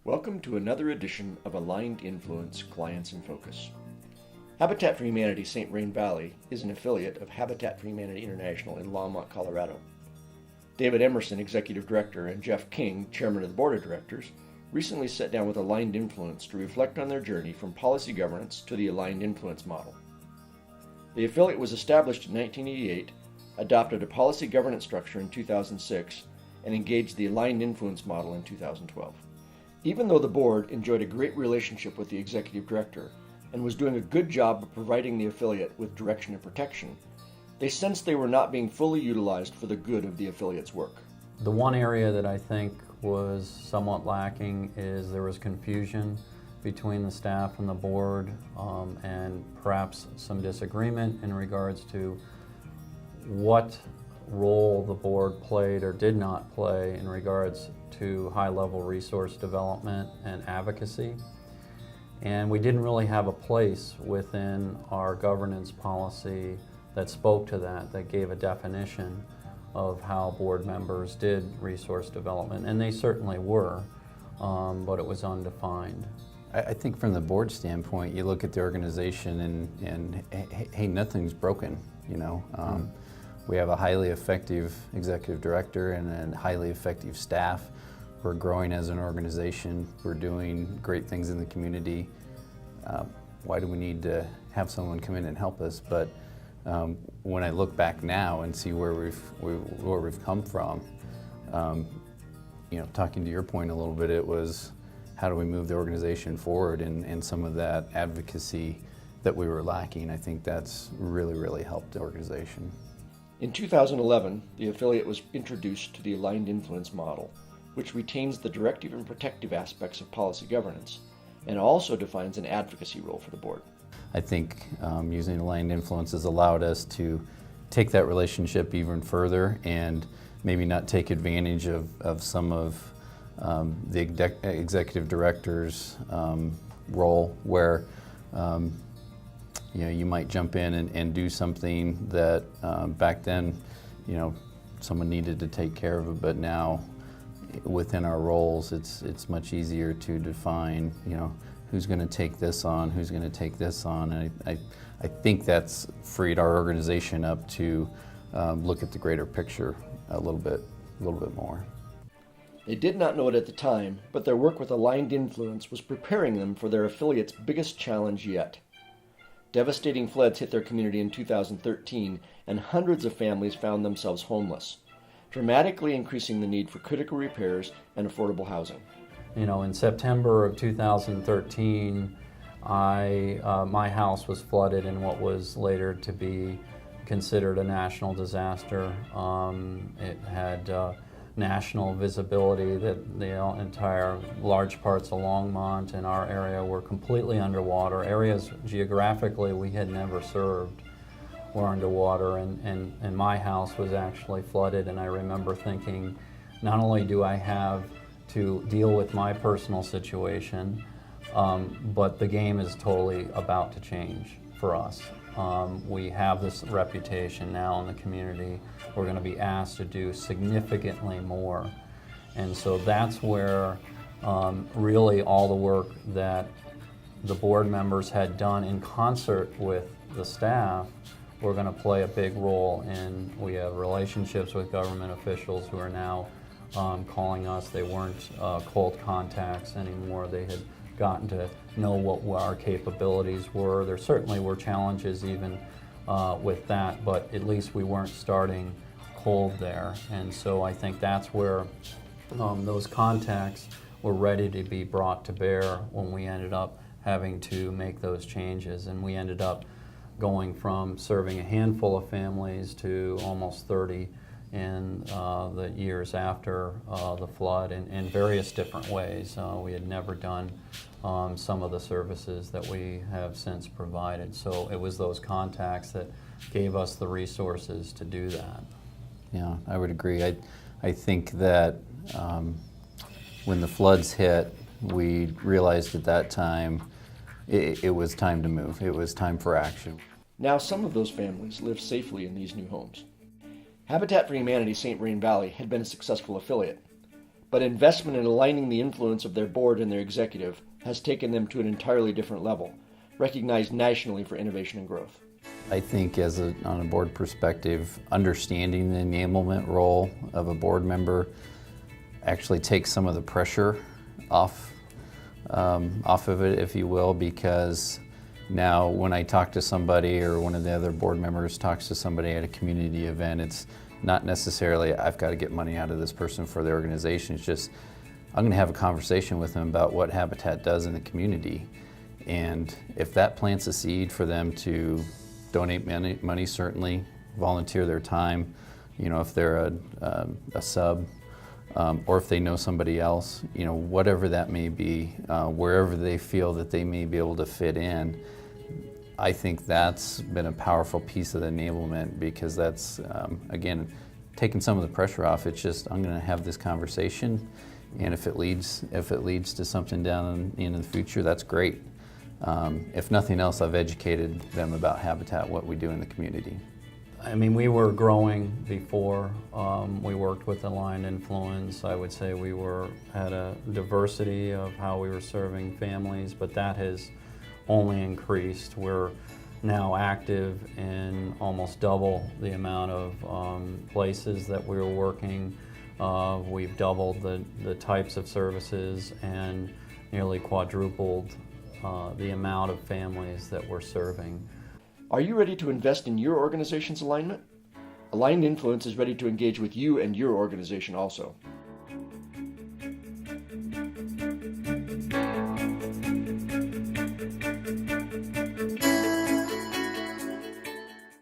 Welcome to another edition of Aligned Influence Clients in Focus. Habitat for Humanity St Vrain Valley is an affiliate of Habitat for Humanity International in Longmont, Colorado. David Emerson, Executive Director, and Jeff King, Chairman of the Board of Directors, recently sat down with Aligned Influence to reflect on their journey from policy governance to the Aligned Influence model. The affiliate was established in 1988, adopted a policy governance structure in 2006, and engaged the Aligned Influence model in 2012. Even though the board enjoyed a great relationship with the executive director and was doing a good job of providing the affiliate with direction and protection, they sensed they were not being fully utilized for the good of the affiliate's work. The one area that I think was somewhat lacking is there was confusion between the staff and the board, and perhaps some disagreement in regards to what role the board played or did not play in regards to high-level resource development and advocacy. And we didn't really have a place within our governance policy that spoke to that gave a definition of how board members did resource development, and they certainly were, but it was undefined. I think from the board standpoint, you look at the organization and hey, nothing's broken, you know. We have a highly effective executive director and a highly effective staff. We're growing as an organization. We're doing great things in the community. Why do we need to have someone come in and help us? But when I look back now and see where we've come from, you know, talking to your point a little bit, it was how do we move the organization forward, and some of that advocacy that we were lacking. I think that's really helped the organization. In 2011, the affiliate was introduced to the Aligned Influence model, which retains the directive and protective aspects of policy governance and also defines an advocacy role for the board. I think using Aligned Influence has allowed us to take that relationship even further and maybe not take advantage of some of the executive director's role where you know, you might jump in and do something that back then, you know, someone needed to take care of it, but now within our roles, it's much easier to define, you know, who's going to take this on, who's going to take this on. And I think that's freed our organization up to look at the greater picture a little bit more. They did not know it at the time, but their work with Aligned Influence was preparing them for their affiliate's biggest challenge yet. Devastating floods hit their community in 2013, and hundreds of families found themselves homeless, dramatically increasing the need for critical repairs and affordable housing. You know, in September of 2013, my house was flooded in what was later to be considered a national disaster. It had national visibility that the entire large parts of Longmont and our area were completely underwater. Areas geographically we had never served were underwater, and my house was actually flooded. And I remember thinking, not only do I have to deal with my personal situation, but the game is totally about to change for us. We have this reputation now in the community. We're going to be asked to do significantly more. And so that's where really all the work that the board members had done in concert with the staff were going to play a big role in. We have relationships with government officials who are now calling us. They weren't cold contacts anymore. They had gotten to know what our capabilities were. There certainly were challenges even with that, but at least we weren't starting cold there. And so I think that's where those contacts were ready to be brought to bear when we ended up having to make those changes. And we ended up going from serving a handful of families to almost 30 in the years after the flood in various different ways. We had never done some of the services that we have since provided. So it was those contacts that gave us the resources to do that. Yeah, I would agree. I think that when the floods hit, we realized at that time it was time to move. It was time for action. Now some of those families live safely in these new homes. Habitat for Humanity St Vrain Valley had been a successful affiliate, but investment in aligning the influence of their board and their executive has taken them to an entirely different level, recognized nationally for innovation and growth. I think on a board perspective, understanding the enablement role of a board member actually takes some of the pressure off of it, if you will, because now when I talk to somebody or one of the other board members talks to somebody at a community event, it's not necessarily I've got to get money out of this person for the organization. It's just I'm going to have a conversation with them about what Habitat does in the community. And if that plants a seed for them to donate money, certainly, volunteer their time, if they're a sub, or if they know somebody else, whatever that may be, wherever they feel that they may be able to fit in, I think that's been a powerful piece of the enablement, because that's, again, taking some of the pressure off. It's just, I'm going to have this conversation, and if it leads to something down in the future, that's great. If nothing else, I've educated them about Habitat, what we do in the community. I mean, we were growing before we worked with Aligned Influence. I would say we had a diversity of how we were serving families, but that has only increased. We're now active in almost double the amount of places that we were working. We've doubled the types of services and nearly quadrupled the amount of families that we're serving. Are you ready to invest in your organization's alignment? Aligned Influence is ready to engage with you and your organization also.